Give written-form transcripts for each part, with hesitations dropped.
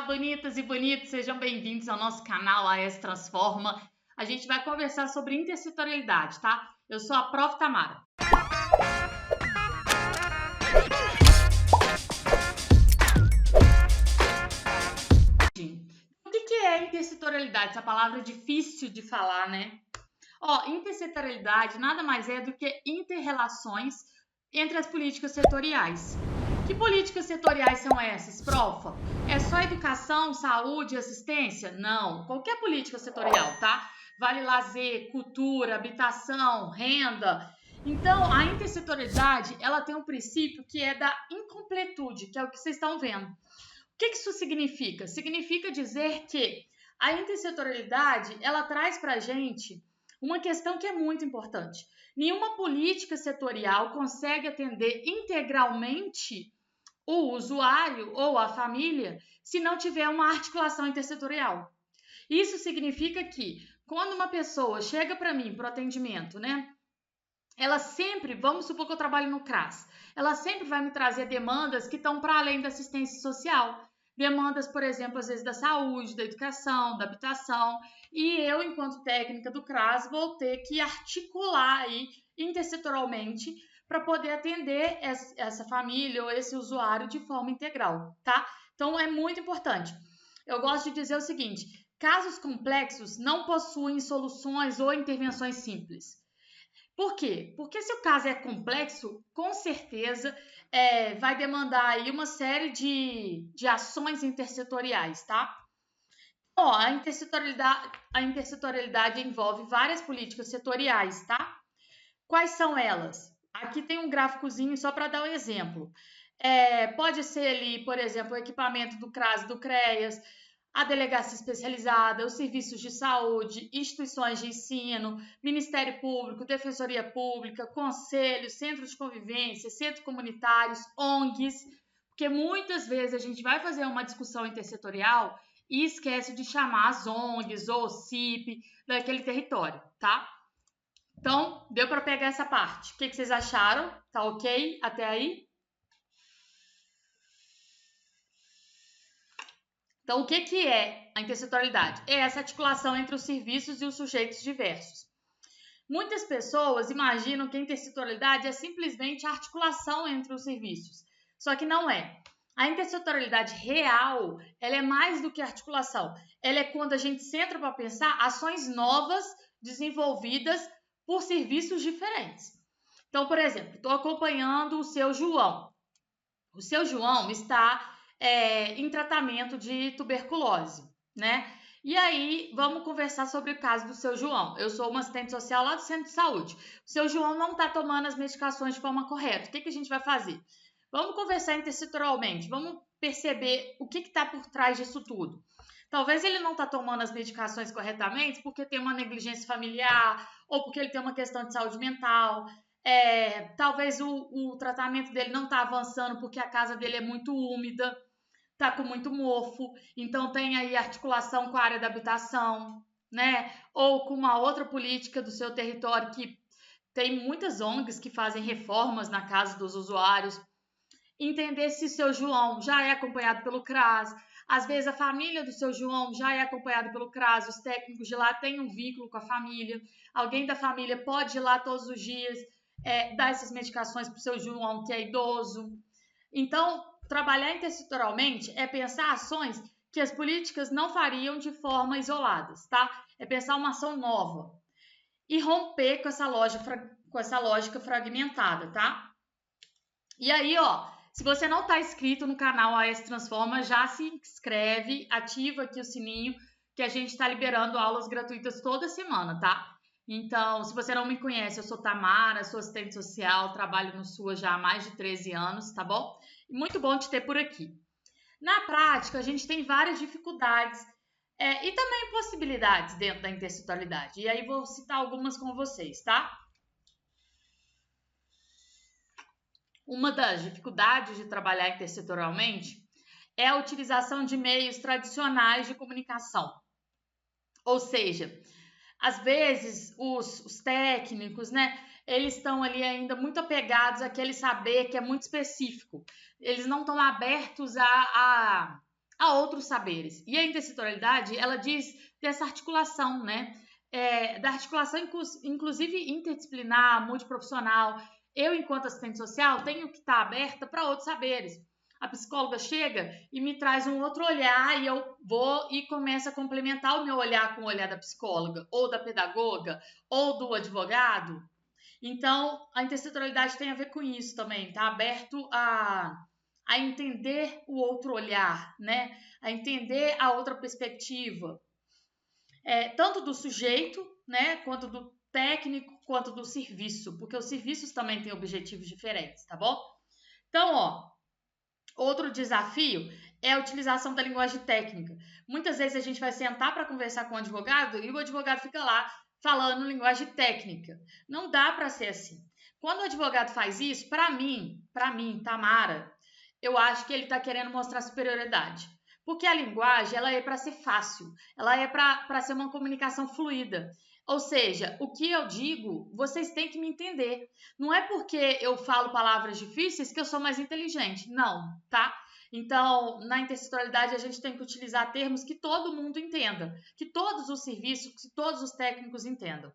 bonitas e bonitos, sejam bem-vindos ao nosso canal AES Transforma. A gente vai conversar sobre intersetorialidade, tá? Eu sou a Prof. Tamara. O que é intersetorialidade? Essa palavra é difícil de falar, né? Intersetorialidade nada mais é do que inter-relações entre as políticas setoriais. Que políticas setoriais são essas, profa? É só educação, saúde, assistência? Não, qualquer política setorial, tá? Vale lazer, cultura, habitação, renda. Então, a intersetorialidade, ela tem um princípio que é da incompletude, que é o que vocês estão vendo. O que isso significa? Significa dizer que a intersetorialidade, ela traz pra gente uma questão que é muito importante. Nenhuma política setorial consegue atender integralmente o usuário ou a família se não tiver uma articulação intersetorial. Isso significa que quando uma pessoa chega para mim para o atendimento, né? Ela sempre, vamos supor que eu trabalho no CRAS, ela sempre vai me trazer demandas que estão para além da assistência social. Demandas, por exemplo, às vezes da saúde, da educação, da habitação, e eu, enquanto técnica do CRAS, vou ter que articular aí intersetorialmente para poder atender essa família ou esse usuário de forma integral, tá? Então, é muito importante. Eu gosto de dizer o seguinte, casos complexos não possuem soluções ou intervenções simples. Por quê? Porque se o caso é complexo, com certeza vai demandar aí uma série de ações intersetoriais, tá? A intersetorialidade envolve várias políticas setoriais, tá? Quais são elas? Aqui tem um gráficozinho só para dar um exemplo. Pode ser ali, por exemplo, o equipamento do CRAS, do CREAS, a delegacia especializada, os serviços de saúde, instituições de ensino, Ministério Público, Defensoria Pública, conselhos, centros de convivência, centros comunitários, ONGs, porque muitas vezes a gente vai fazer uma discussão intersetorial e esquece de chamar as ONGs ou o CIP daquele território, tá? Então, deu para pegar essa parte. O que vocês acharam? Tá ok até aí? Então, o que é a intersetorialidade? É essa articulação entre os serviços e os sujeitos diversos. Muitas pessoas imaginam que a intersetorialidade é simplesmente a articulação entre os serviços, só que não é. A intersetorialidade real, ela é mais do que articulação. Ela é quando a gente senta para pensar ações novas desenvolvidas por serviços diferentes. Então, por exemplo, estou acompanhando o seu João. O seu João está em tratamento de tuberculose, né? E aí, vamos conversar sobre o caso do seu João. Eu sou uma assistente social lá do centro de saúde. O seu João não está tomando as medicações de forma correta. O que a gente vai fazer? Vamos conversar intersetorialmente. Vamos perceber o que está por trás disso tudo. Talvez ele não está tomando as medicações corretamente porque tem uma negligência familiar ou porque ele tem uma questão de saúde mental. Talvez o tratamento dele não está avançando porque a casa dele é muito úmida, está com muito mofo, então tem aí articulação com a área da habitação, né? Ou com uma outra política do seu território que tem muitas ONGs que fazem reformas na casa dos usuários. Entender se o seu João já é acompanhado pelo CRAS. Às vezes a família do seu João já é acompanhada pelo CRAS, os técnicos de lá têm um vínculo com a família. Alguém da família pode ir lá todos os dias dar essas medicações para o seu João que é idoso. Então, trabalhar intersetorialmente é pensar ações que as políticas não fariam de forma isoladas, tá? É pensar uma ação nova e romper com essa lógica fragmentada, tá? E aí, se você não está inscrito no canal AES Transforma, já se inscreve, ativa aqui o sininho, que a gente está liberando aulas gratuitas toda semana, tá? Então, se você não me conhece, eu sou Tamara, sou assistente social, trabalho no SUAS já há mais de 13 anos, tá bom? Muito bom te ter por aqui. Na prática, a gente tem várias dificuldades e também possibilidades dentro da intersetorialidade. E aí vou citar algumas com vocês, tá? Uma das dificuldades de trabalhar intersetorialmente é a utilização de meios tradicionais de comunicação. Ou seja, às vezes os técnicos, né, eles estão ali ainda muito apegados àquele saber que é muito específico. Eles não estão abertos a a outros saberes. E a intersetorialidade, ela diz dessa articulação, né? Da articulação, inclusive interdisciplinar, multiprofissional. Eu, enquanto assistente social, tenho que estar aberta para outros saberes. A psicóloga chega e me traz um outro olhar e eu vou e começo a complementar o meu olhar com o olhar da psicóloga, ou da pedagoga, ou do advogado. Então, a intersetorialidade tem a ver com isso também, tá aberto a entender o outro olhar, né? A entender a outra perspectiva, tanto do sujeito, né, quanto do técnico, quanto do serviço, porque os serviços também têm objetivos diferentes, tá bom? Então, ó, outro desafio é a utilização da linguagem técnica. Muitas vezes a gente vai sentar para conversar com o advogado e o advogado fica lá falando linguagem técnica. Não dá para ser assim. Quando o advogado faz isso, para mim, Tamara, eu acho que ele está querendo mostrar superioridade. Porque a linguagem, ela é para ser fácil, ela é para ser uma comunicação fluida. Ou seja, o que eu digo, vocês têm que me entender. Não é porque eu falo palavras difíceis que eu sou mais inteligente. Não, tá? Então, na intersetorialidade, a gente tem que utilizar termos que todo mundo entenda, que todos os serviços, que todos os técnicos entendam.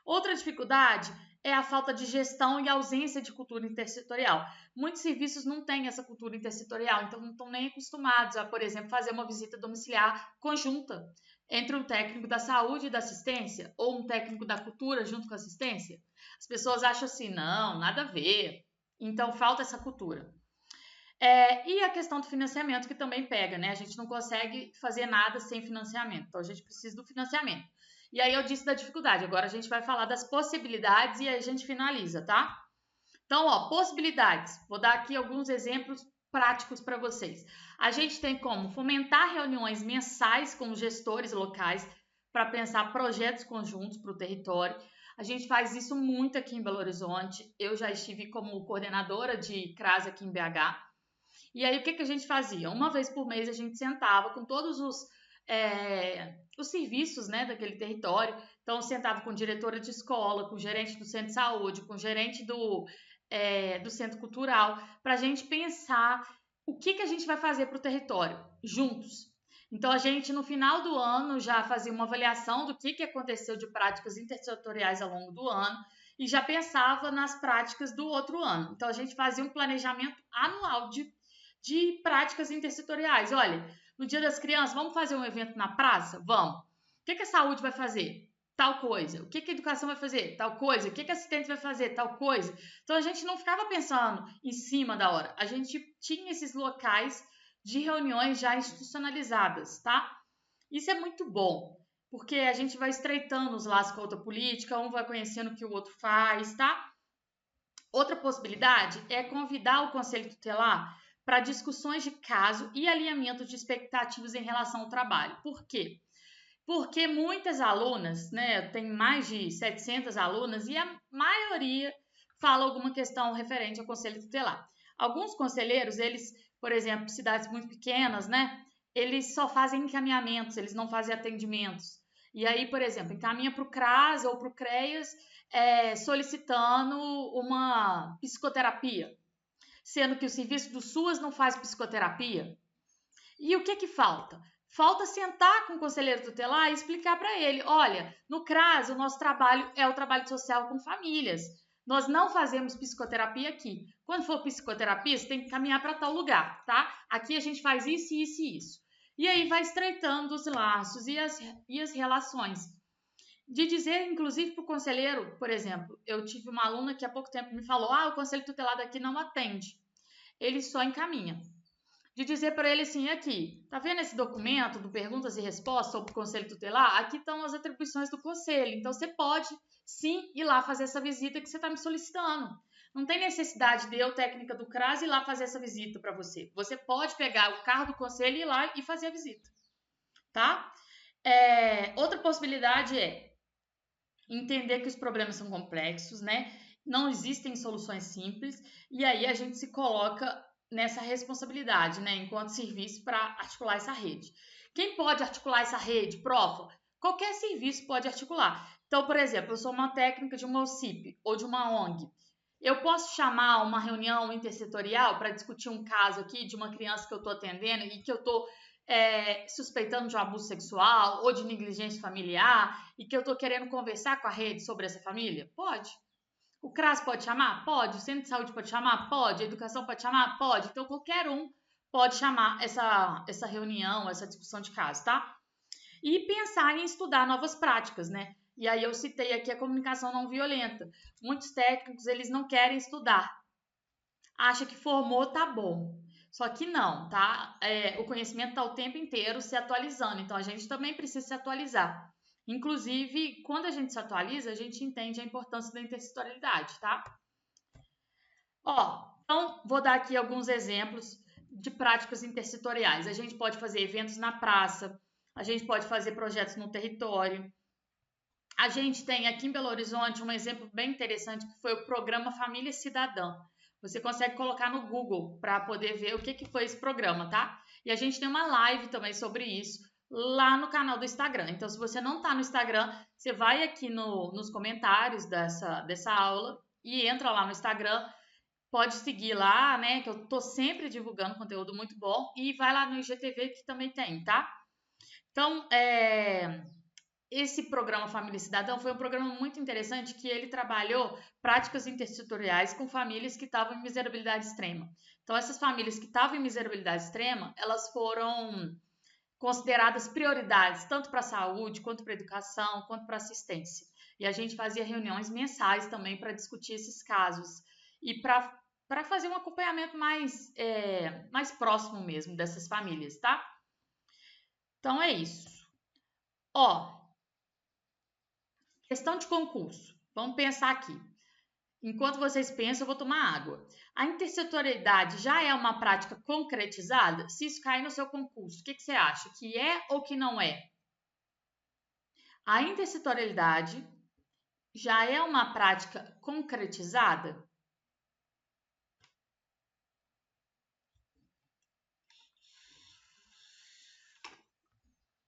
Outra dificuldade é a falta de gestão e ausência de cultura intersetorial. Muitos serviços não têm essa cultura intersetorial, então não estão nem acostumados a, por exemplo, fazer uma visita domiciliar conjunta entre um técnico da saúde e da assistência ou um técnico da cultura junto com a assistência. As pessoas acham assim, não, nada a ver. Então falta essa cultura. E a questão do financiamento que também pega, né? A gente não consegue fazer nada sem financiamento, então a gente precisa do financiamento. E aí eu disse da dificuldade, agora a gente vai falar das possibilidades e aí a gente finaliza, tá? Então, ó, possibilidades. Vou dar aqui alguns exemplos práticos para vocês. A gente tem como fomentar reuniões mensais com os gestores locais para pensar projetos conjuntos para o território. A gente faz isso muito aqui em Belo Horizonte. Eu já estive como coordenadora de CRAS aqui em BH. E aí, o que a gente fazia? Uma vez por mês, a gente sentava com todos os serviços, né, daquele território. Então, sentava com diretora de escola, com gerente do centro de saúde, com gerente do centro cultural, para a gente pensar o que a gente vai fazer para o território, juntos. Então, a gente, no final do ano, já fazia uma avaliação do que aconteceu de práticas intersetoriais ao longo do ano e já pensava nas práticas do outro ano. Então, a gente fazia um planejamento anual de práticas intersetoriais. Olha, no Dia das Crianças, vamos fazer um evento na praça? Vamos. O que a saúde vai fazer? Tal coisa. O que a educação vai fazer? Tal coisa. O que a assistente vai fazer? Tal coisa. Então, a gente não ficava pensando em cima da hora. A gente tinha esses locais de reuniões já institucionalizadas, tá? Isso é muito bom, porque a gente vai estreitando os laços com a outra política, um vai conhecendo o que o outro faz, tá? Outra possibilidade é convidar o Conselho Tutelar para discussões de caso e alinhamento de expectativas em relação ao trabalho. Por quê? Porque muitas alunas, né, tem mais de 700 alunas e a maioria fala alguma questão referente ao Conselho Tutelar. Alguns conselheiros, eles, por exemplo, cidades muito pequenas, né, eles só fazem encaminhamentos, eles não fazem atendimentos. E aí, por exemplo, encaminha para o CRAS ou para o CREAS solicitando uma psicoterapia, sendo que o serviço do SUAS não faz psicoterapia. E o que falta? Falta sentar com o conselheiro tutelar e explicar para ele, olha, no CRAS o nosso trabalho é o trabalho social com famílias. Nós não fazemos psicoterapia aqui. Quando for psicoterapia, você tem que caminhar para tal lugar, tá? Aqui a gente faz isso, isso e isso. E aí vai estreitando os laços e as relações. De dizer, inclusive, para o conselheiro, por exemplo, eu tive uma aluna que há pouco tempo me falou, o conselho tutelar daqui não atende. Ele só encaminha. De dizer para ele assim, aqui, tá vendo esse documento do perguntas e respostas sobre o Conselho Tutelar? Aqui estão as atribuições do Conselho, então você pode sim ir lá fazer essa visita que você está me solicitando. Não tem necessidade de eu, técnica do CRAS, ir lá fazer essa visita para você. Você pode pegar o carro do Conselho e ir lá e fazer a visita, tá? Outra possibilidade é entender que os problemas são complexos, né? Não existem soluções simples, e aí a gente se coloca nessa responsabilidade, né, enquanto serviço para articular essa rede. Quem pode articular essa rede, prof? Qualquer serviço pode articular. Então, por exemplo, eu sou uma técnica de uma OCIP ou de uma ONG. Eu posso chamar uma reunião intersetorial para discutir um caso aqui de uma criança que eu estou atendendo e que eu estou suspeitando de um abuso sexual ou de negligência familiar e que eu estou querendo conversar com a rede sobre essa família? Pode. O CRAS pode chamar? Pode. O Centro de Saúde pode chamar? Pode. A Educação pode chamar? Pode. Então, qualquer um pode chamar essa reunião, essa discussão de caso, tá? E pensar em estudar novas práticas, né? E aí eu citei aqui a comunicação não violenta. Muitos técnicos, eles não querem estudar. Acha que formou, tá bom. Só que não, tá? O conhecimento está o tempo inteiro se atualizando, então a gente também precisa se atualizar. Inclusive, quando a gente se atualiza, a gente entende a importância da intersetorialidade, tá? Então, vou dar aqui alguns exemplos de práticas intersetoriais. A gente pode fazer eventos na praça, a gente pode fazer projetos no território. A gente tem aqui em Belo Horizonte um exemplo bem interessante que foi o programa Família Cidadã. Você consegue colocar no Google para poder ver o que foi esse programa, tá? E a gente tem uma live também sobre isso lá no canal do Instagram. Então, se você não está no Instagram, você vai aqui nos comentários dessa aula e entra lá no Instagram. Pode seguir lá, né? Que eu tô sempre divulgando conteúdo muito bom. E vai lá no IGTV que também tem, tá? Então, esse programa Família Cidadã foi um programa muito interessante que ele trabalhou práticas intersetoriais com famílias que estavam em miserabilidade extrema. Então, essas famílias que estavam em miserabilidade extrema, elas foram consideradas prioridades, tanto para a saúde, quanto para a educação, quanto para a assistência. E a gente fazia reuniões mensais também para discutir esses casos e para fazer um acompanhamento mais próximo mesmo dessas famílias, tá? Então, é isso. Questão de concurso. Vamos pensar aqui. Enquanto vocês pensam, eu vou tomar água. A intersetorialidade já é uma prática concretizada? Se isso cair no seu concurso, o que você acha? Que é ou que não é? A intersetorialidade já é uma prática concretizada?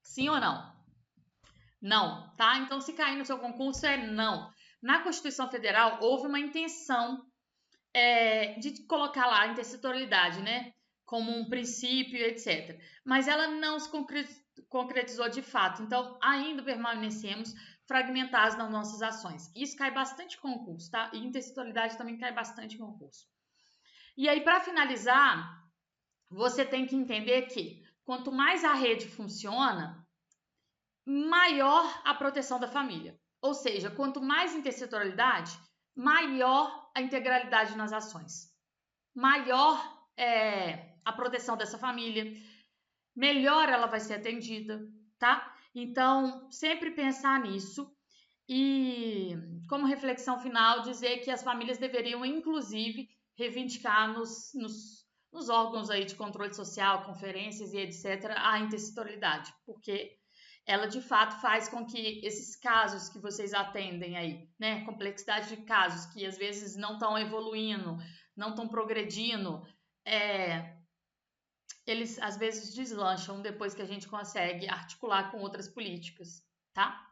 Sim ou não? Não, tá? Então, se cair no seu concurso, é não. Na Constituição Federal, houve uma intenção de colocar lá a intersetorialidade, né? Como um princípio, etc. Mas ela não se concretizou de fato. Então, ainda permanecemos fragmentados nas nossas ações. Isso cai bastante em concurso, tá? E intersetorialidade também cai bastante em concurso. E aí, para finalizar, você tem que entender que quanto mais a rede funciona, maior a proteção da família. Ou seja, quanto mais intersetorialidade, maior a integralidade nas ações. Maior a proteção dessa família, melhor ela vai ser atendida, tá? Então, sempre pensar nisso e, como reflexão final, dizer que as famílias deveriam, inclusive, reivindicar nos órgãos aí de controle social, conferências e etc., a intersetorialidade, porque ela de fato faz com que esses casos que vocês atendem aí, né, complexidade de casos que às vezes não estão evoluindo, não estão progredindo, eles às vezes deslancham depois que a gente consegue articular com outras políticas, tá?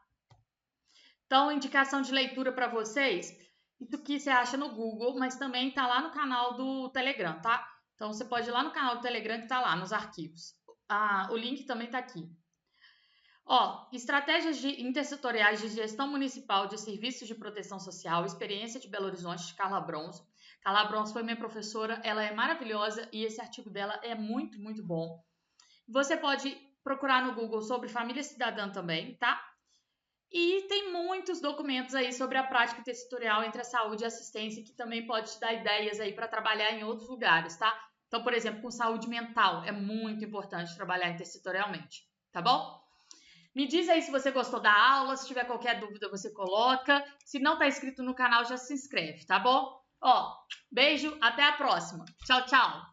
Então, indicação de leitura para vocês, isso aqui você acha no Google, mas também tá lá no canal do Telegram, tá? Então, você pode ir lá no canal do Telegram que tá lá nos arquivos. O link também tá aqui. Estratégias intersetoriais de gestão municipal de serviços de proteção social, experiência de Belo Horizonte, de Carla Bronzo. Carla Bronzo foi minha professora, ela é maravilhosa e esse artigo dela é muito, muito bom. Você pode procurar no Google sobre família cidadã também, tá? E tem muitos documentos aí sobre a prática intersetorial entre a saúde e a assistência que também pode te dar ideias aí para trabalhar em outros lugares, tá? Então, por exemplo, com saúde mental, é muito importante trabalhar intersetorialmente, tá bom? Me diz aí se você gostou da aula, se tiver qualquer dúvida você coloca. Se não está inscrito no canal, já se inscreve, tá bom? Beijo, até a próxima. Tchau, tchau.